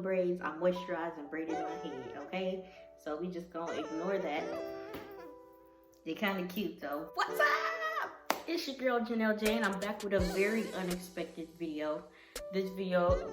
braids. I moisturized and braided my head, okay? So we just gonna ignore that. They're kind of cute though. What's up? It's your girl Jinell J, and I'm back with a very unexpected video. This video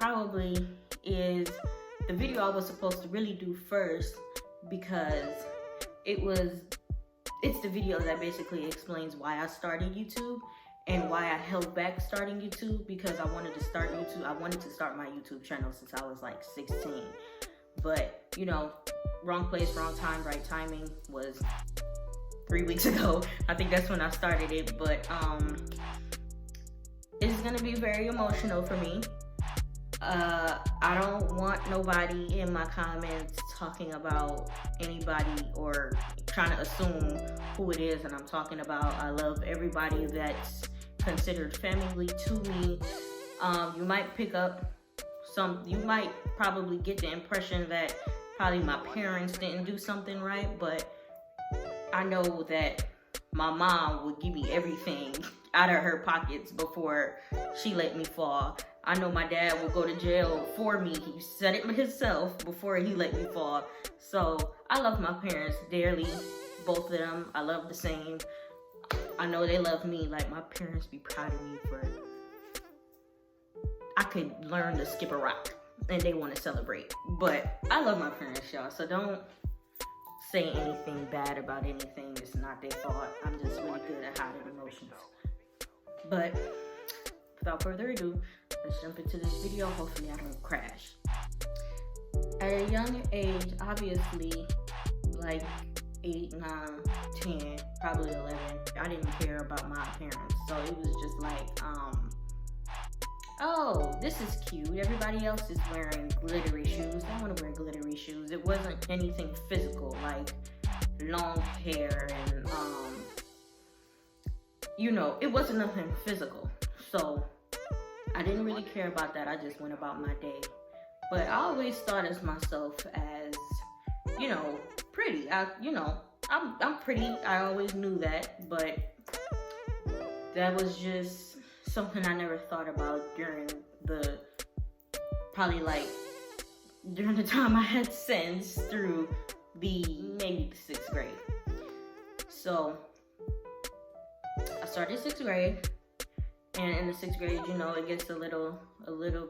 probably is the video I was supposed to really do first, because it's the video that basically explains why I started YouTube and why I held back starting YouTube, because I wanted to start YouTube. I wanted to start my YouTube channel since I was like 16. But, you know, wrong place, wrong time, right timing was 3 weeks ago. I think that's when I started it. But it's gonna be very emotional for me. I don't want nobody in my comments talking about anybody or trying to assume who it is that I'm talking about. I love everybody that's considered family to me. You might pick up you might probably get the impression that probably my parents didn't do something right, but I know that my mom would give me everything out of her pockets before she let me fall. I know my dad will go to jail for me. He said it himself before he let me fall. So I love my parents dearly, both of them. I love the same. I know they love me. Like, my parents be proud of me for, I could learn to skip a rock and they want to celebrate. But I love my parents, y'all. So don't say anything bad about anything. It's not their fault. I'm just really good at hiding emotions. But without further ado, let's jump into this video. Hopefully I don't crash. At a young age, obviously, like 8, 9, 10, probably 11, I didn't care about my appearance. So it was just like, oh, this is cute. Everybody else is wearing glittery shoes. I want to wear glittery shoes. It wasn't anything physical, like long hair and, you know, it wasn't nothing physical. So I didn't really care about that. I just went about my day. But I always thought of myself as, you know, pretty. I'm pretty. I always knew that, but that was just something I never thought about during the time I had sense through maybe the 6th grade. So I started 6th grade, and in the 6th grade, you know, it gets a little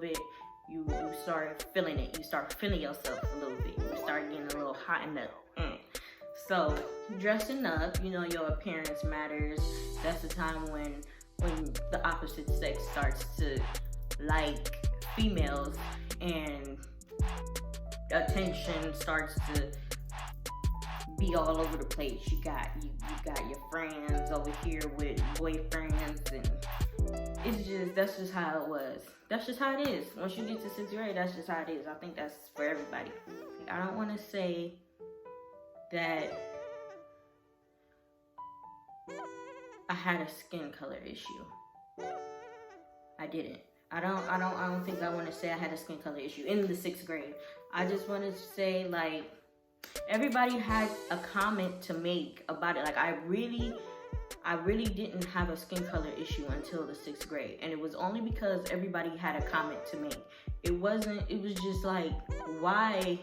bit, you start feeling it. You start feeling yourself a little bit. You start getting a little hot in the So dressing up, you know, your appearance matters. That's the time when the opposite sex starts to like females, and attention starts to be all over the place. You got your friends over here with boyfriends, and that's just how it was. That's just how it is. Once you get to 6th grade, that's just how it is. I think that's for everybody. I don't want to say that I had a skin color issue. I didn't. I don't think I want to say I had a skin color issue in the 6th grade. I just wanted to say, like, everybody had a comment to make about it. Like, I really didn't have a skin color issue until the 6th grade. And it was only because everybody had a comment to make. It was just like, why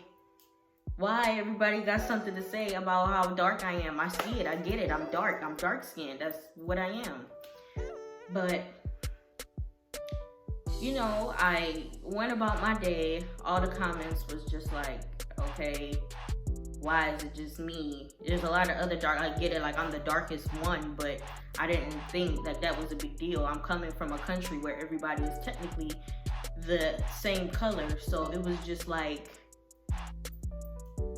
everybody got something to say about how dark I am. I see it, I get it, I'm dark skinned, that's what I am. But, you know, I went about my day. All the comments was just like, okay, why is it just me? There's a lot of other dark, I get it, like I'm the darkest one, but I didn't think that was a big deal. I'm coming from a country where everybody is technically the same color, so it was just like,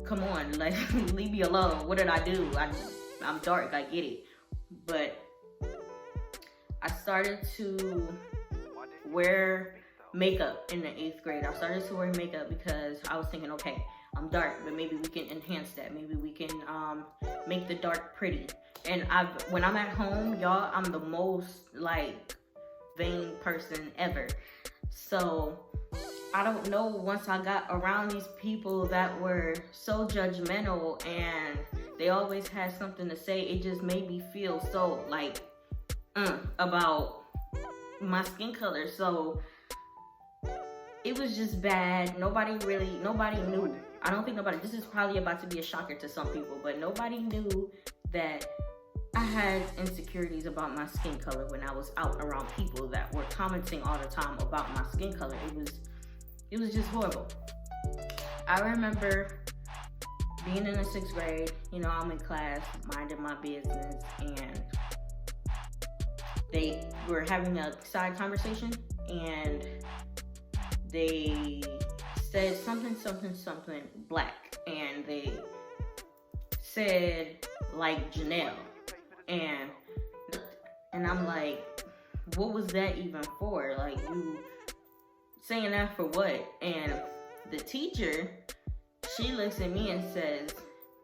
come on, like, leave me alone. What did I do? I'm dark, I get it. But I started to wear makeup in the 8th grade. I started to wear makeup because I was thinking, okay, I'm dark, but maybe we can enhance that. Maybe we can make the dark pretty. And when I'm at home, y'all, I'm the most, like, vain person ever. So I don't know, once I got around these people that were so judgmental and they always had something to say, it just made me feel so, like, about my skin color. So it was just bad. Nobody knew. I don't think nobody, this is probably about to be a shocker to some people, but nobody knew that I had insecurities about my skin color when I was out around people that were commenting all the time about my skin color. It was just horrible. I remember being in the 6th grade, you know, I'm in class, minding my business, and they were having a side conversation, and they said something black, and they said like Jinell, and I'm like, what was that even for? Like, you saying that for what? And the teacher, she looks at me and says,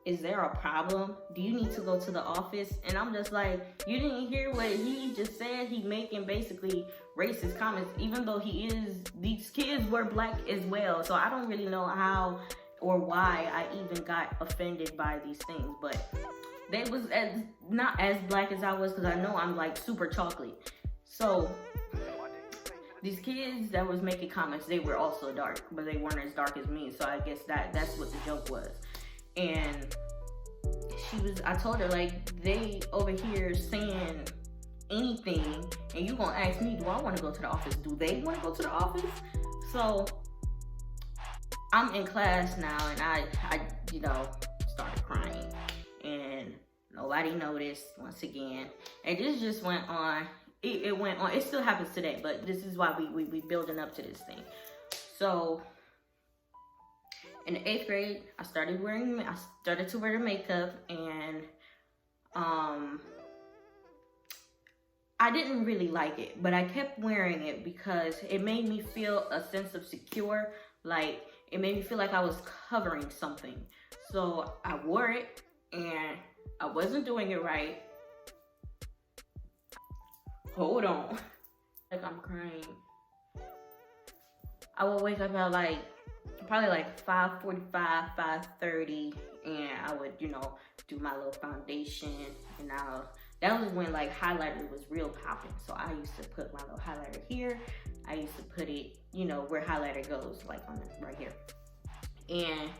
is there a problem? Do you need to go to the office? And I'm just like, you didn't hear what he just said? He making basically racist comments, even though these kids were black as well. So I don't really know how or why I even got offended by these things, but they was not as black as I was, because I know I'm like super chocolate. So these kids that was making comments, they were also dark, but they weren't as dark as me. So I guess that's what the joke was. And I told her, like, they over here saying anything, and you gonna ask me, do I want to go to the office? Do they want to go to the office? So I'm in class now, and I you know, started crying, and nobody noticed once again. And this just went on. It went on. It still happens today, but this is why we building up to this thing. So in the 8th grade, I started to wear the makeup, and I didn't really like it, but I kept wearing it because it made me feel a sense of secure. Like, it made me feel like I was covering something. So I wore it, and I wasn't doing it right. Hold on. Like, I'm crying. I would wake up at probably like 5:45, 5:30, and I would, you know, do my little foundation, and that was when like highlighter was real popping. So I used to put my little highlighter here. I used to put it, you know, where highlighter goes, like on right here. And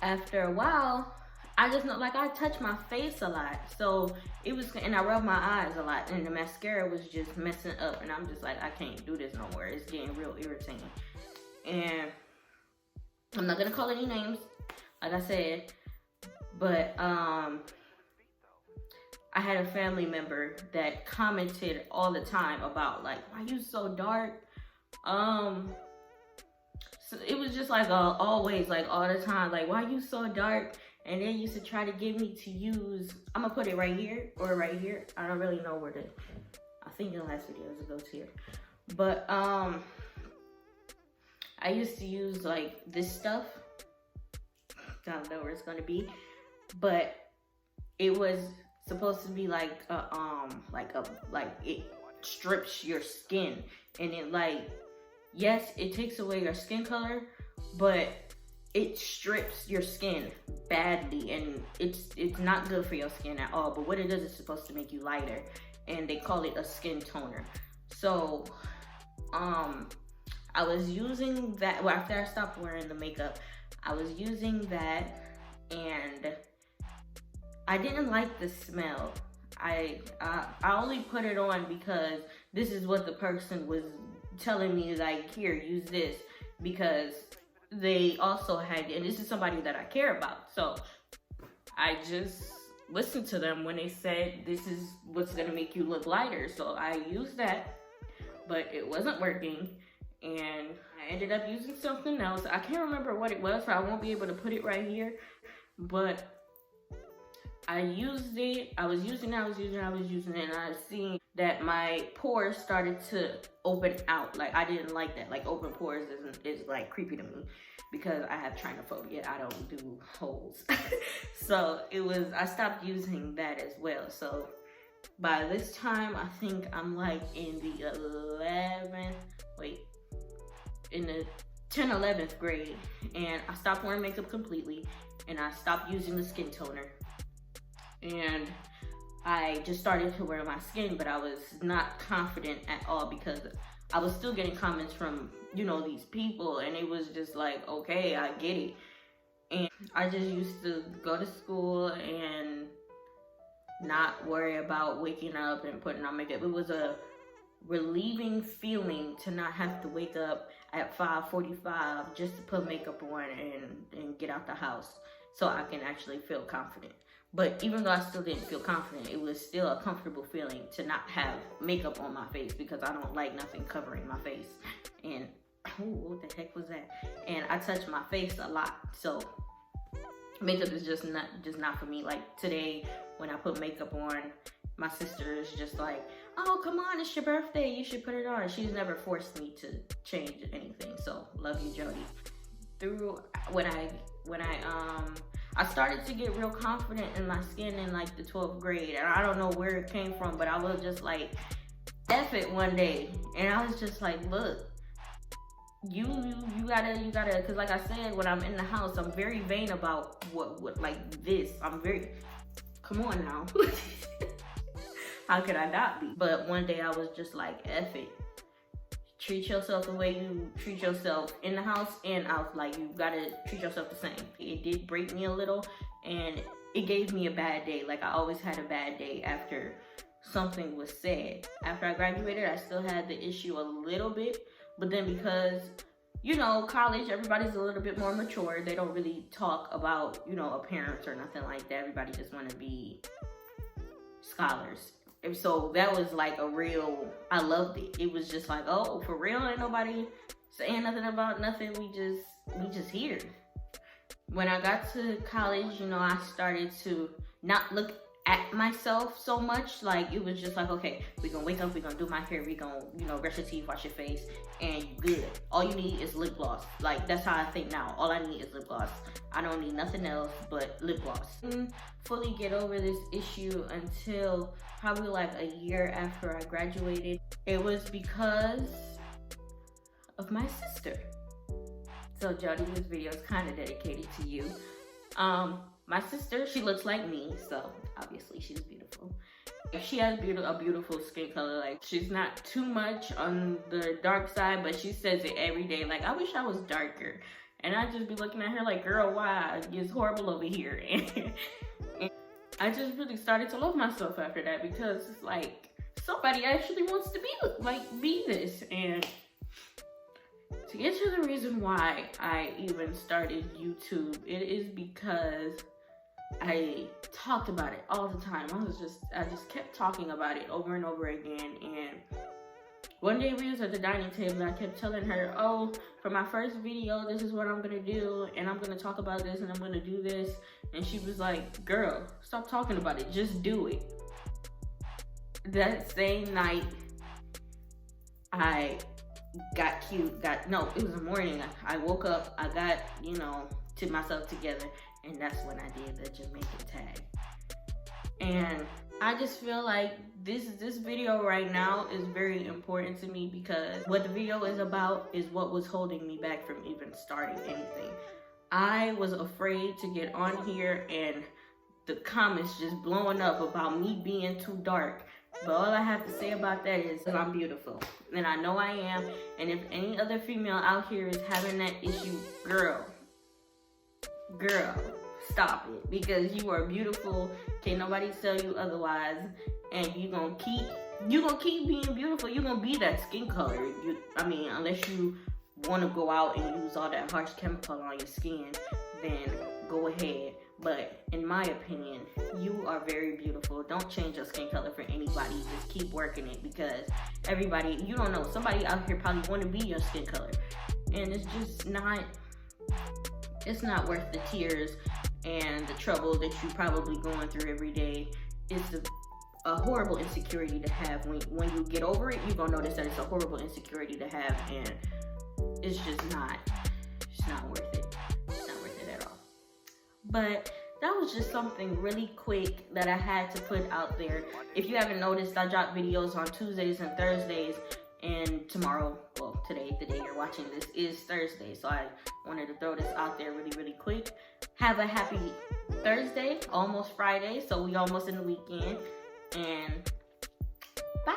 after a while, I just know, like, I touch my face a lot, so it was, and I rub my eyes a lot, and the mascara was just messing up, and I'm just like, I can't do this no more. It's getting real irritating. And I'm not gonna call any names, like I said, but I had a family member that commented all the time about, like, why you so dark? So it was just like always, like all the time, like, why you so dark? And they used to try to get me to use, I'm gonna put it right here or right here. I don't really know where I think in the last videos it goes here. But I used to use like this stuff. Don't know where it's gonna be, but it was supposed to be like it strips your skin, and it, like, yes, it takes away your skin color, but it strips your skin badly, and it's not good for your skin at all. But what it does is supposed to make you lighter, and they call it a skin toner. So I was using that, well, after I stopped wearing the makeup, I was using that, and I didn't like the smell. I only put it on because this is what the person was telling me, like, here, use this, because they also had, and this is somebody that I care about, so I just listened to them when they said this is what's gonna make you look lighter. So I used that, but it wasn't working, and I ended up using something else. I can't remember what it was, so I won't be able to put it right here, but I used it. I was using it, and I seen that my pores started to open out. Like, I didn't like that. Like, open pores is like creepy to me because I have trypophobia. I don't do holes. So I stopped using that as well. So by this time, I think I'm like in the 10th, 11th grade, and I stopped wearing makeup completely, and I stopped using the skin toner. And I just started to wear my skin, but I was not confident at all because I was still getting comments from, you know, these people, and it was just like, okay, I get it. And I just used to go to school and not worry about waking up and putting on makeup. It was a relieving feeling to not have to wake up at 5:45 just to put makeup on and get out the house so I can actually feel confident. But even though I still didn't feel confident, it was still a comfortable feeling to not have makeup on my face, because I don't like nothing covering my face. And ooh, what the heck was that? And I touch my face a lot, so makeup is just not for me. Like today, when I put makeup on, my sister is just like, oh, come on, it's your birthday, you should put it on. She's never forced me to change anything, so love you, Jody. Through when I started to get real confident in my skin in like the 12th grade, and I don't know where it came from, but I was just like, F it one day, and I was just like, look, you gotta, because like I said, when I'm in the house, I'm very vain about what like this. I'm very, come on now. How could I not be? But one day I was just like, F it. Treat yourself the way you treat yourself in the house and out. Like, you gotta treat yourself the same. It did break me a little, and it gave me a bad day. Like, I always had a bad day after something was said. After I graduated, I still had the issue a little bit, but then because, you know, college, everybody's a little bit more mature. They don't really talk about, you know, appearance or nothing like that. Everybody just want to be scholars. And so that was like a real, I loved it. It was just like, oh, for real, ain't nobody saying nothing about nothing. We just here. When I got to college, you know, I started to not look at myself so much. Like, it was just like, okay, we're gonna wake up, we're gonna do my hair, we're gonna, you know, brush your teeth, wash your face, and good. All you need is lip gloss. Like, that's how I think now. All I need is lip gloss. I don't need nothing else but lip gloss. Didn't fully get over this issue until probably like a year after I graduated. It was because of my sister. So Jody, this video is kind of dedicated to you. My sister, she looks like me, so obviously she's beautiful. She has a beautiful skin color. Like, she's not too much on the dark side, but she says it every day. Like, I wish I was darker. And I just be looking at her like, girl, why? It's horrible over here. And I just really started to love myself after that, because it's like, somebody actually wants to be this. And to get to the reason why I even started YouTube, it is because I talked about it all the time. I just kept talking about it over and over again. And one day we was at the dining table, and I kept telling her, oh, for my first video, this is what I'm gonna do, and I'm gonna talk about this, and I'm gonna do this. And she was like, girl, stop talking about it, just do it. That same night, I got cute, no, it was the morning. I woke up, I got, you know, to myself together, and that's when I did the Jamaican tag. And I just feel like this video right now is very important to me, because what the video is about is what was holding me back from even starting anything. I was afraid to get on here and the comments just blowing up about me being too dark. But all I have to say about that is that I'm beautiful. And I know I am. And if any other female out here is having that issue, girl, stop it. Because you are beautiful. Can't nobody tell you otherwise. And you're gonna keep being beautiful. You're gonna be that skin color. Unless you want to go out and use all that harsh chemical on your skin, then go ahead. But in my opinion, you are very beautiful. Don't change your skin color for anybody. Just keep working it, because everybody, you don't know, somebody out here probably want to be your skin color, and it's just not, it's not worth the tears and the trouble that you're probably going through every day. It's a horrible insecurity to have. When you get over it, you're gonna notice that it's a horrible insecurity to have, and it's not worth it. It's not worth it at all. But that was just something really quick that I had to put out there. If you haven't noticed, I drop videos on Tuesdays and Thursdays, and tomorrow, well, today, the day you're watching this, is Thursday. So I wanted to throw this out there really, really quick. Have a happy Thursday, almost Friday, so we almost in the weekend, and bye.